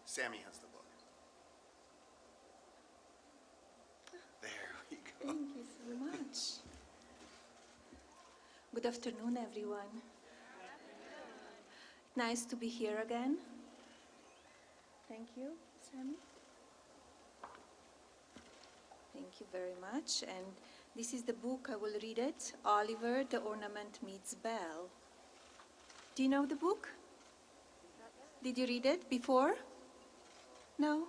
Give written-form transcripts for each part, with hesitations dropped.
Sammy has the book. There we go. Thank you so much. Good afternoon, everyone. Nice to be here again. Thank you, Sammy. Thank you very much. And this is the book, I will read it, Oliver, the Ornament Meets Belle. Do you know the book? Did you read it before? No?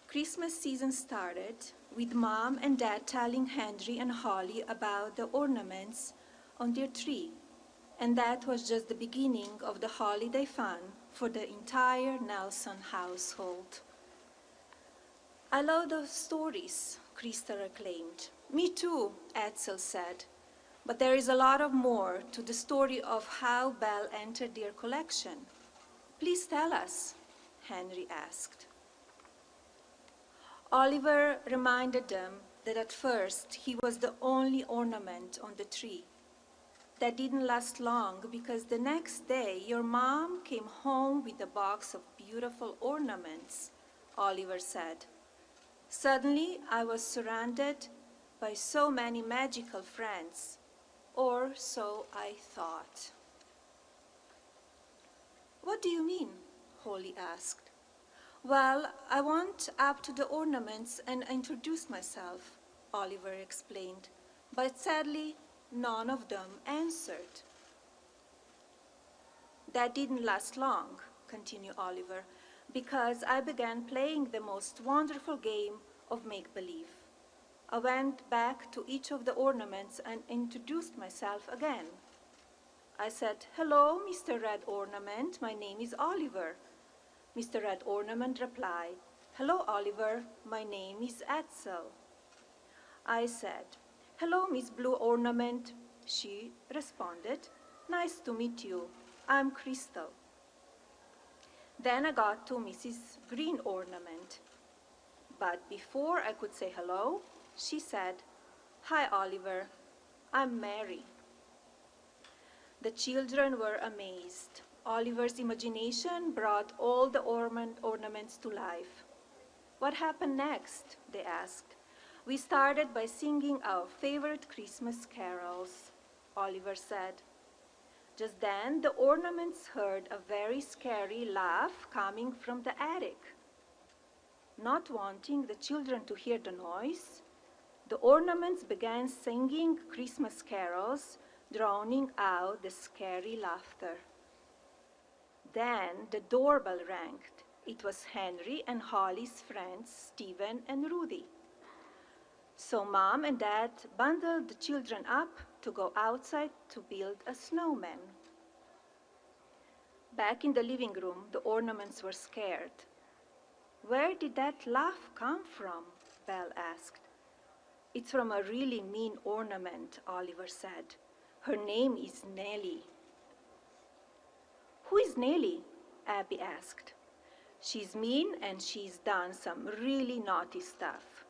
Christmas season started with Mom and Dad telling Henry and Holly about the ornaments on their tree. And that was just the beginning of the holiday fun for the entire Nelson household. I love those stories, Krista acclaimed. Me too, Edsel said. But there is a lot of more to the story of how Belle entered their collection. Please tell us, Henry asked. Oliver reminded them that at first he was the only ornament on the tree. That didn't last long because the next day your mom came home with a box of beautiful ornaments, Oliver said. Suddenly I was surrounded by so many magical friends. Or so I thought. What do you mean? Holly asked. Well, I went up to the ornaments and introduced myself, Oliver explained. But sadly, none of them answered. That didn't last long, continued Oliver, because I began playing the most wonderful game of make-believe. I went back to each of the ornaments and introduced myself again. I said, "Hello, Mr. Red Ornament, my name is Oliver." Mr. Red Ornament replied, "Hello, Oliver, my name is Edsel." I said, "Hello, Miss Blue Ornament." She responded, "Nice to meet you, I'm Crystal." Then I got to Mrs. Green Ornament. But before I could say hello, she said, "Hi, Oliver, I'm Mary." The children were amazed. Oliver's imagination brought all the ornaments to life. "What happened next?" they asked. "We started by singing our favorite Christmas carols," Oliver said. Just then, the ornaments heard a very scary laugh coming from the attic. Not wanting the children to hear the noise, the ornaments began singing Christmas carols, drowning out the scary laughter. Then the doorbell rang. It was Henry and Holly's friends, Stephen and Rudy. So Mom and Dad bundled the children up to go outside to build a snowman. Back in the living room, the ornaments were scared. "Where did that laugh come from?" Belle asked. "It's from a really mean ornament," Oliver said. "Her name is Nellie." "Who is Nellie?" Abby asked. "She's mean and she's done some really naughty stuff,"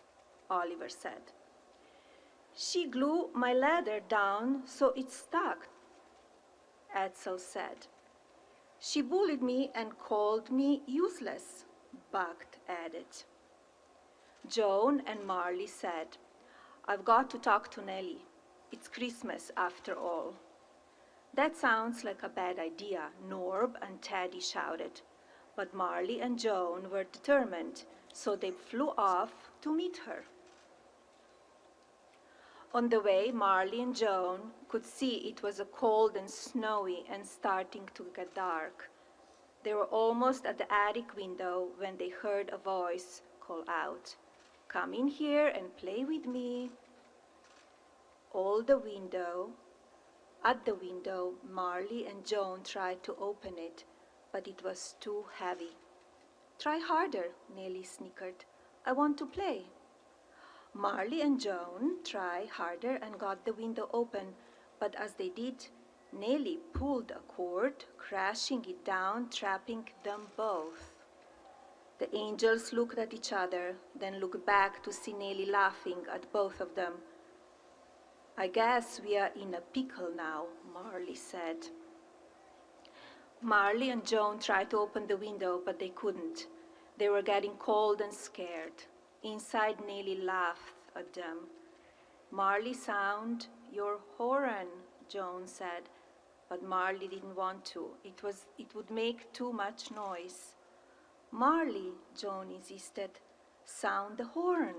Oliver said. "She glued my ladder down so it stuck," Edsel said. "She bullied me and called me useless," Buck added. Joan and Marley said, "I've got to talk to Nellie. It's Christmas after all." "That sounds like a bad idea," Norb and Teddy shouted. But Marley and Joan were determined, so they flew off to meet her. On the way, Marley and Joan could see it was cold and snowy and starting to get dark. They were almost at the attic window when they heard a voice call out, "Come in here and play with me." At the window, Marley and Joan tried to open it, but it was too heavy. Try harder, Nellie snickered. I want to play. Marley and Joan tried harder and got the window open, but as they did, Nellie pulled a cord, crashing it down, trapping them both. The angels looked at each other, then looked back to see Nellie laughing at both of them. I guess we are in a pickle now, Marley said. Marley and Joan tried to open the window, but they couldn't. They were getting cold and scared. Inside, Nellie laughed at them. Marley, sound your horn, Joan said, but Marley didn't want to. It would make too much noise. Marley, Joan insisted, sound the horn.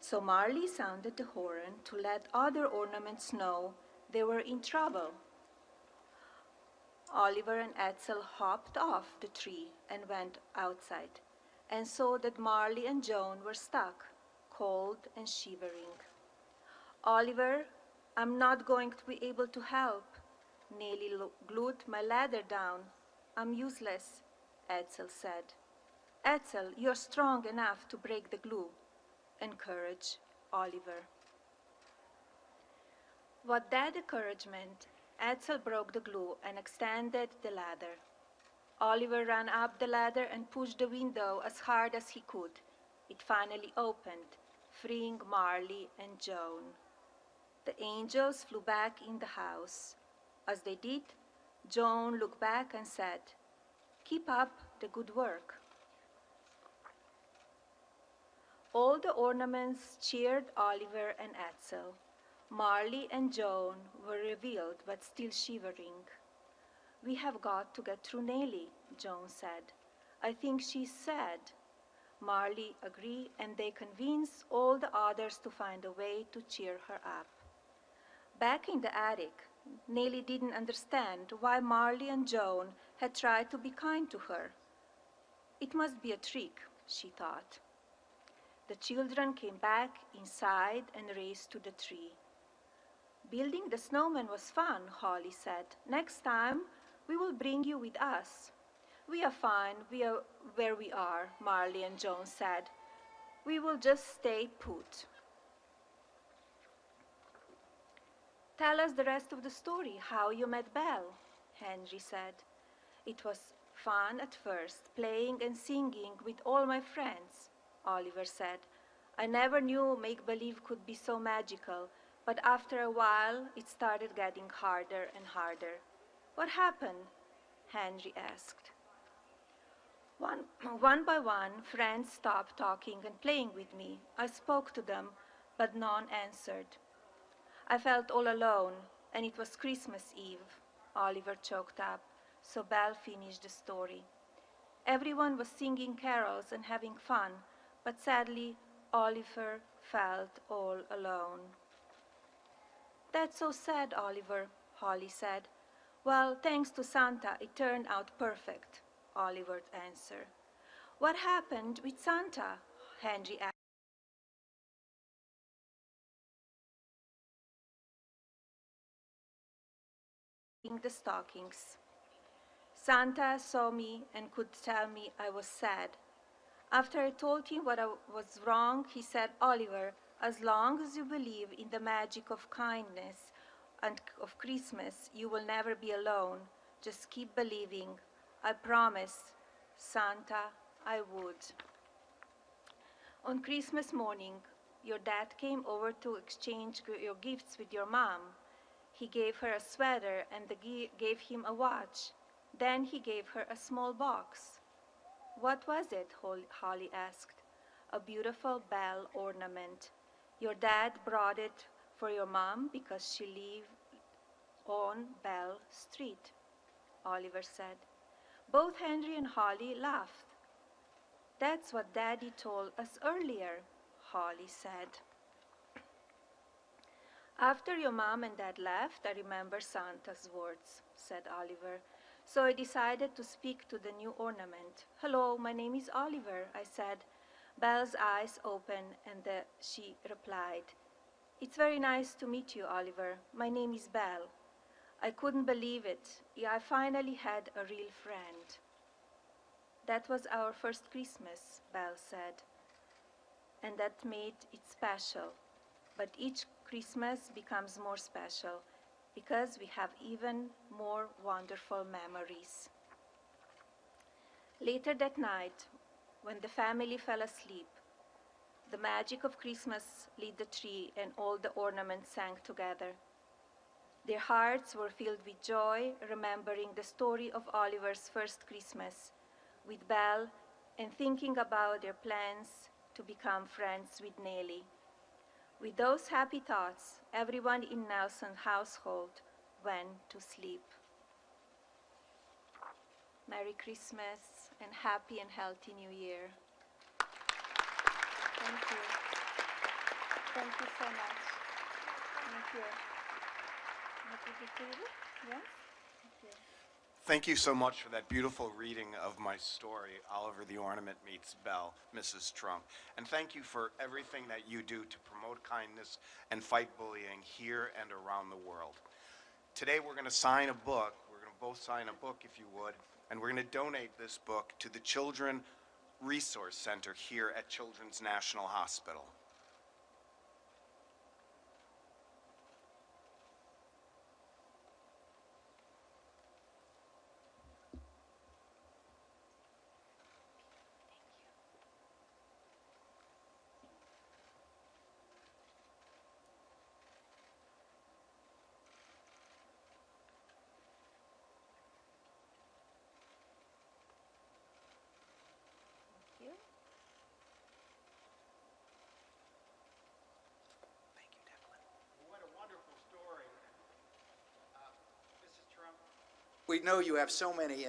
So Marley sounded the horn to let other ornaments know they were in trouble. Oliver and Edsel hopped off the tree and went outside, and saw that Marley and Joan were stuck, cold and shivering. Oliver, I'm not going to be able to help. Nellie glued my ladder down. I'm useless, Edsel said. Edsel, you're strong enough to break the glue, encouraged Oliver. With that encouragement, Edsel broke the glue and extended the ladder. Oliver ran up the ladder and pushed the window as hard as he could. It finally opened, freeing Marley and Joan. The angels flew back in the house. As they did, Joan looked back and said, "Keep up the good work." All the ornaments cheered Oliver and Edsel. Marley and Joan were revealed but still shivering. "We have got to get through Nellie," Joan said. "I think she's sad." Marley agreed, and they convinced all the others to find a way to cheer her up. Back in the attic, Nellie didn't understand why Marley and Joan had tried to be kind to her. It must be a trick, she thought. The children came back inside and raced to the tree. "Building the snowman was fun," Holly said. "Next time, we will bring you with us." "We are fine where we are," Marley and Joan said. "We will just stay put." "Tell us the rest of the story, how you met Belle," Henry said. "It was fun at first, playing and singing with all my friends," Oliver said. "I never knew make-believe could be so magical, but after a while it started getting harder and harder." "What happened?" Henry asked. One by one, friends stopped talking and playing with me. I spoke to them, but none answered. I felt all alone, and it was Christmas Eve. Oliver choked up, so Belle finished the story. Everyone was singing carols and having fun, but sadly, Oliver felt all alone. "That's so sad, Oliver," Holly said. "Well, thanks to Santa, it turned out perfect," Oliver answered. "What happened with Santa?" Henry asked. The stockings. "Santa saw me and could tell me I was sad. After I told him what was wrong, he said, 'Oliver, as long as you believe in the magic of kindness and of Christmas, you will never be alone. Just keep believing. I promise, Santa, I would.'" On Christmas morning, your dad came over to exchange your gifts with your mom. He gave her a sweater and gave him a watch. Then he gave her a small box. "What was it?" Holly asked. "A beautiful bell ornament. Your dad brought it for your mom because she lived on Bell Street," Oliver said. Both Henry and Holly laughed. "That's what Daddy told us earlier," Holly said. "After your mom and dad left, I remember Santa's words," said Oliver. "So I decided to speak to the new ornament. 'Hello, my name is Oliver,' I said. Belle's eyes opened and she replied, 'It's very nice to meet you, Oliver. My name is Belle.' I couldn't believe it. I finally had a real friend." That was our first Christmas, Belle said, and that made it special. But each Christmas becomes more special because we have even more wonderful memories. Later that night, when the family fell asleep, the magic of Christmas lit the tree and all the ornaments sang together. Their hearts were filled with joy, remembering the story of Oliver's first Christmas with Belle and thinking about their plans to become friends with Nellie. With those happy thoughts, everyone in Nelson's household went to sleep. Merry Christmas and happy and healthy New Year. Thank you. Thank you so much. Thank you. Yes? Thank you. Thank you so much for that beautiful reading of my story, Oliver the Ornament Meets Belle, Mrs. Trump. And thank you for everything that you do to promote kindness and fight bullying here and around the world. Today we're going to sign a book. We're going to both sign a book, if you would, and we're going to donate this book to the Children Resource Center here at Children's National Hospital. Thank you. Thank you, Devlin. What a wonderful story. Mrs. Trump, we know you have so many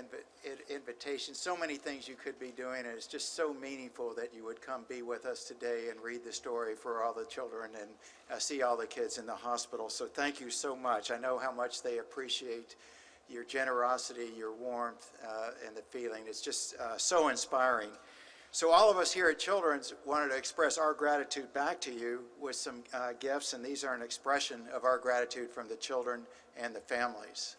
invitations, so many things you could be doing, and it's just so meaningful that you would come be with us today and read the story for all the children and see all the kids in the hospital. So thank you so much. I know how much they appreciate your generosity, your warmth, and the feeling. It's just so inspiring. So all of us here at Children's wanted to express our gratitude back to you with some gifts, and these are an expression of our gratitude from the children and the families.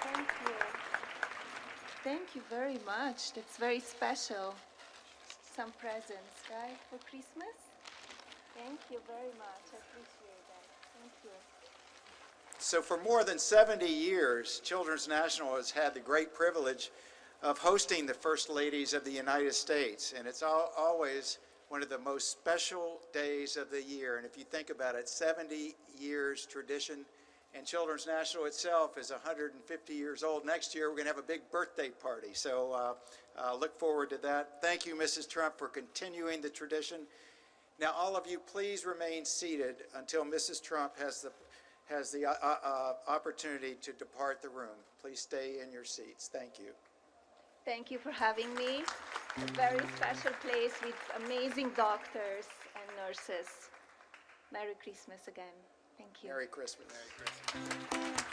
Thank you. Thank you very much. That's very special. Some presents, right, for Christmas? Thank you very much. I appreciate that. Thank you. So for more than 70 years, Children's National has had the great privilege of hosting the First Ladies of the United States, and it's always one of the most special days of the year. And if you think about it, 70 years tradition, and Children's National itself is 150 years old. Next year, we're going to have a big birthday party, so look forward to that. Thank you, Mrs. Trump, for continuing the tradition. Now, all of you, please remain seated until Mrs. Trump has the opportunity to depart the room. Please stay in your seats. Thank you. Thank you for having me. A very special place with amazing doctors and nurses. Merry Christmas again. Thank you. Merry Christmas. Merry Christmas.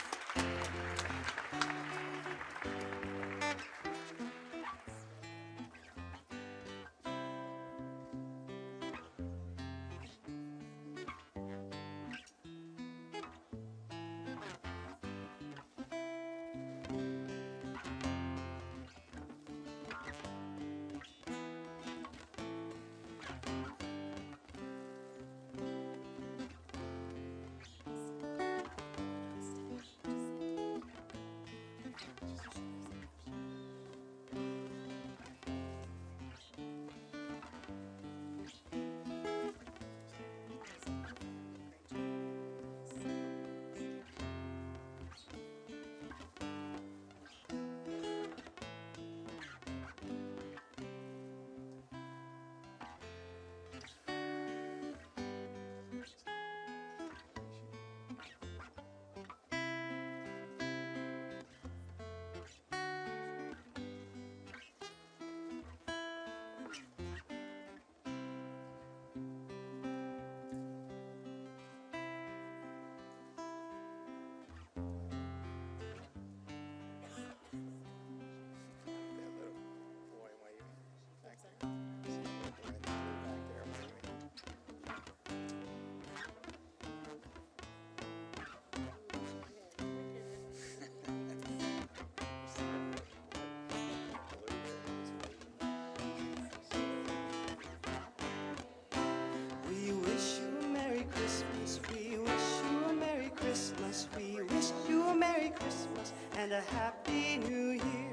and a Happy New Year.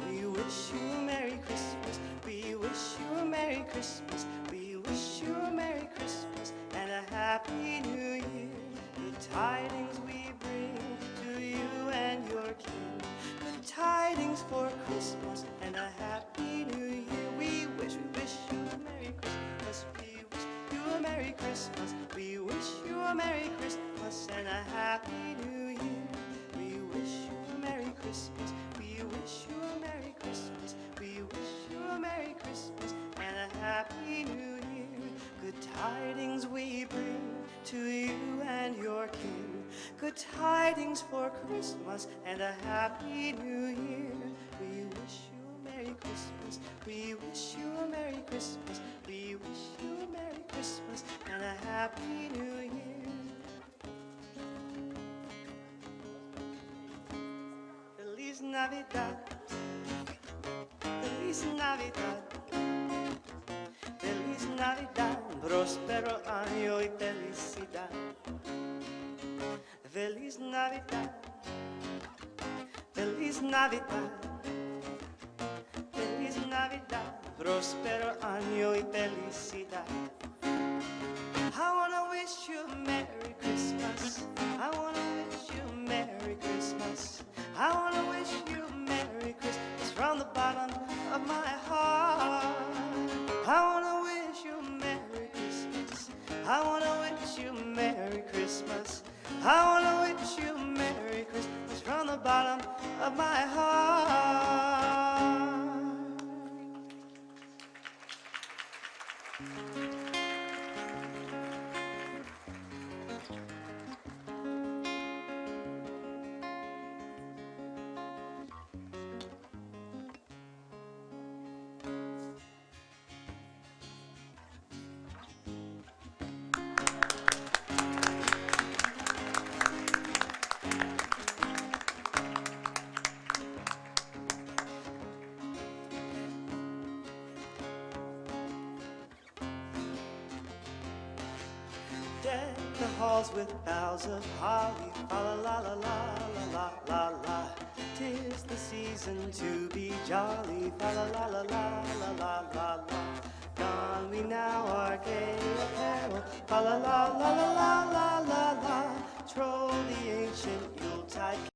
We wish you a Merry Christmas. We wish you a Merry Christmas. We wish you a Merry Christmas and a Happy New Year. Good tidings we bring to you and your king. Good tidings for Christmas and a Happy New Year. We wish you a Merry Christmas. We wish you a Merry Christmas. We wish you a Merry Christmas and a Happy New Year. We wish you a Merry Christmas. We wish you a Merry Christmas. We wish you a Merry Christmas and a Happy New Year. Good tidings we bring to you and your king. Good tidings for Christmas and a Happy New Year. We wish you a Merry Christmas. We wish you a Merry Christmas. We wish you a Merry Christmas and a Happy New Year. Feliz Navidad. Feliz Navidad. Feliz Navidad, próspero año y felicidad. Feliz Navidad, Feliz Navidad, Feliz Navidad, próspero año y felicidad. I wanna wish you a Merry Christmas. I wanna wish you a Merry Christmas. I wanna wish you a Merry Christmas from the bottom of my heart. I wanna wish you a Merry Christmas. I wanna wish you a Merry Christmas. I wanna wish you a Merry Christmas from the bottom of my heart. Deck the halls with boughs of holly, fa la la la la la la la. 'Tis the season to be jolly, fa la la la la la la la. Don we now our gay apparel, fa la la la la la la la. Troll the ancient Yuletide.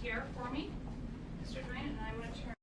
Here for me, Mr. Dwayne, and I'm going to turn.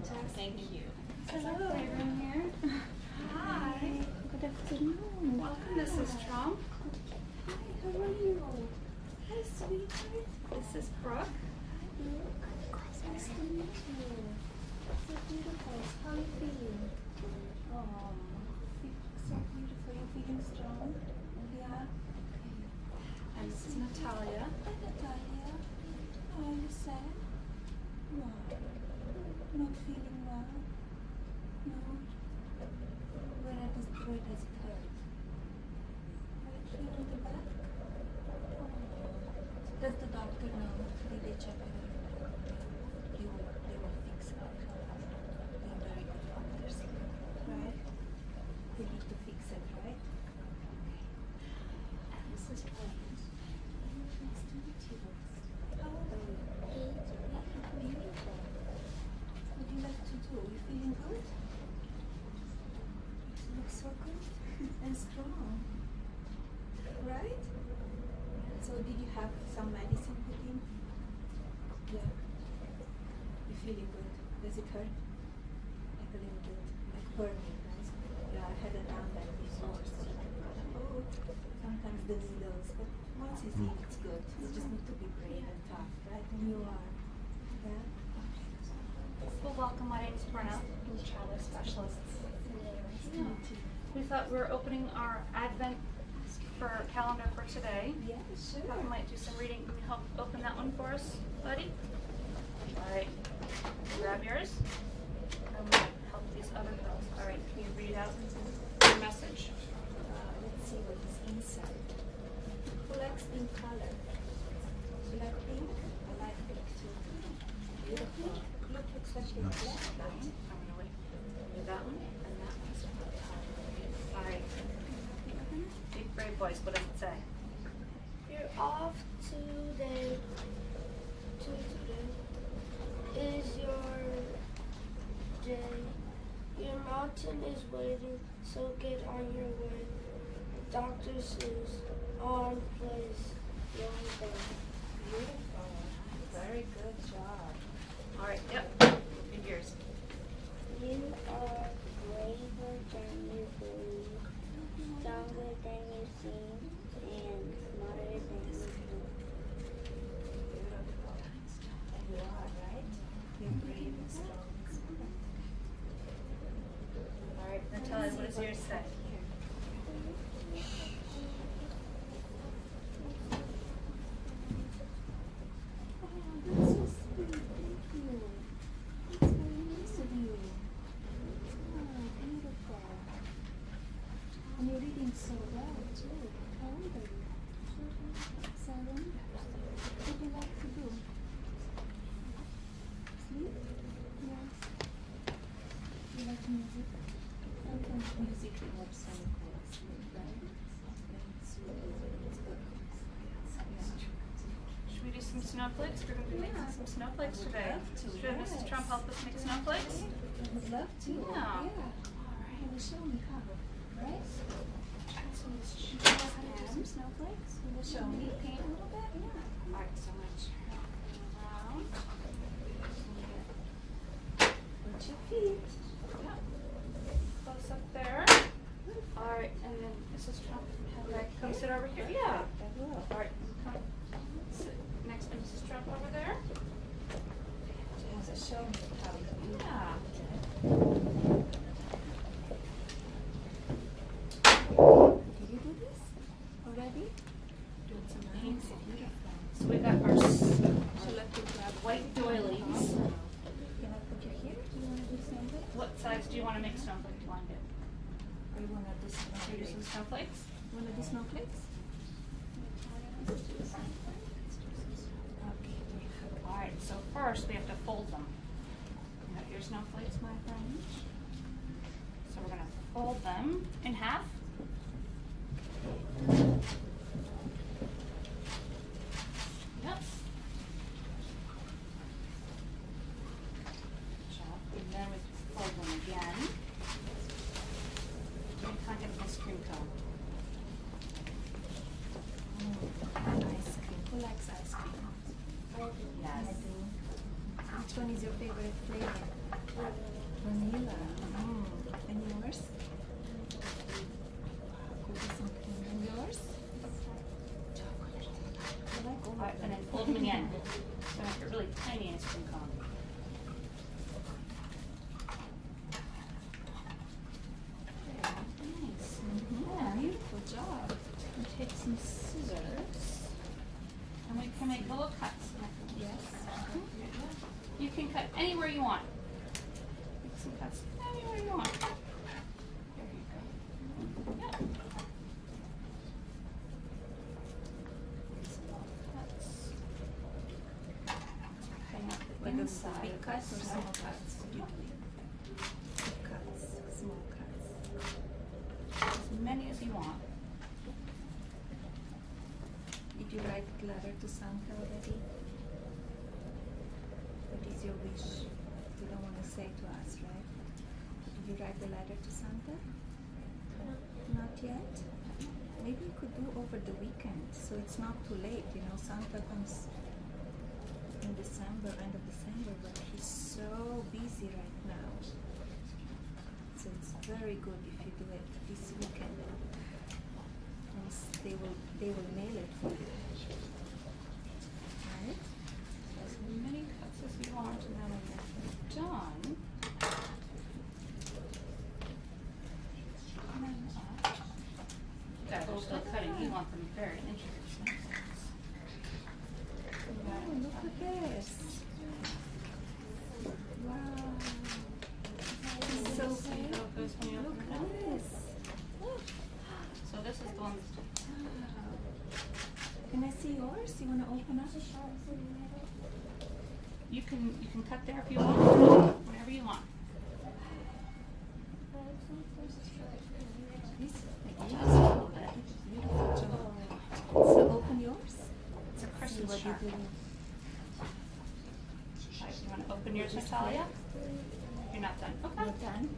Thank you. Hello. Playroom here. Hi. Good afternoon. Welcome, Mrs. Trump. Hi, how are you? Hi, sweetheart. This is Brooke. Nice to meet you. So beautiful. How are you feeling? Oh, so beautiful. You're feeling strong? Yeah? Okay. And this is Natalia. Hi, Natalia. Are you sad? No. Not feeling well? No? Where does it hurt? Right here on the back? Oh. Does the doctor know? Did they check it out? They will fix it. They're very good doctors. Right? They need to fix it, right? Okay. And this is Paige. Nice to meet you. How old are you? 8. Beautiful. What do you like to do? You feeling good? You look so good and strong. Right? So did you have some medicine put in? Yeah. You feeling good? Does it hurt? Like a little bit, like burning, right? Yeah, I had it done that before, so oh, sometimes the needles, but once you see it's good. You just need to be brave and tough, right? And you are. Yeah? Well, welcome. My name is Brenna. I'm a traveler specialist. Nice to meet you. We thought we were opening our Advent calendar for today. Yeah, sure. Thought we might do some reading. Can you help open that one for us, buddy? All right. Grab yours. I'm going to help these other girls. All right. Can you read out your message? Let's see what is inside. Who likes pink color? You like pink? I like pink too. Beautiful. Look, looks like a black line. I'm going to wait. Do that one and that one. All right. Deep brave voice. What does it say? You're off today. Today is your day. Your mountain is waiting, so get on your way. Dr. Seuss on place. Your day. Beautiful. Very good job. All right. Yep. Read yours. You are braver than you believe, stronger than you seem, and smarter than you think. Beautiful. And you are, right? You're brave and strong. All right. Natalia, what does yours say? Oh, that's so sweet. Thank you. That's very nice of you. Oh, beautiful. And you're reading so well, too. How old are you? 7? What do you like to do? Sleep? Yes. You like music? Sometimes music helps when you fall asleep, right? It's good. Should we do some snowflakes? We're going to be making some snowflakes today. love to, Should Mrs. Trump help us make snowflakes? I would love to. Yeah. You will show me how, right? So you know how to do some snowflakes? You will show me. Paint a little bit? Yeah. All right, so much around. Put your feet. Close up there. All right, and then Mrs. Trump, come sit over here. Yeah. I will. All right, come sit next to Mrs. Trump over there. She has to show me how to do it. Yeah. Did you do this already? Doing some Nice, painting. beautiful. So we got our So let me grab white doilies. Can I put you here? Do you want to do something? What size do you want to make snowflake? Do you want to do? Or you want to do Should we do some snowflakes? snowflakes? Want to do snowflakes? Okay. All right, so first we have to fold them. You got your snowflakes, my friend? So we're going to fold them in half. Yep. Good job. And then we fold them again. You can't get an ice cream cone. Ice cream. Who likes ice cream? Yes. I do. Which one is your favorite flavor? Vanilla. And yours? Cookies and cream. And yours? Chocolate. I like all Alright, of and them. then fold them again. So make it really tiny ice cream cone. Nice. Yeah, beautiful job. And take some scissors. And we can make little cuts. Yes. You can cut anywhere you want. Make some cuts anywhere you want. There you go. Yeah. Some little cuts. Hang up the Like a inside. big cuts or Small small cuts. cuts? Big cuts, small cuts. As many as you want. Did you write a letter to Santa already? What is your wish? You don't want to say to us, right? Did you write the letter to Santa? Not yet? Maybe you could do over the weekend, so it's not too late. You know, Santa comes in December, end of December, but he's so busy right now. So it's very good if you do it this weekend. And they will mail it for you. Right? As many cuts as you want, and then when you're done, and then guys are still cutting. You want them very intricate snippets. Oh, look at this. Wow. So See how it goes when you look open it at up? this. So this is the one that's Can I see yours? You want to open up? you can cut there if you want, whenever you want. This? Just a little bit. Beautiful job. So open yours. It's a See Christmas what you shark. do. Alright, you want to open yours, Natalia? You're not done. Okay. You're done?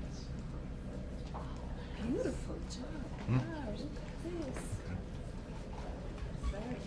Beautiful job. Wow, look at this. Very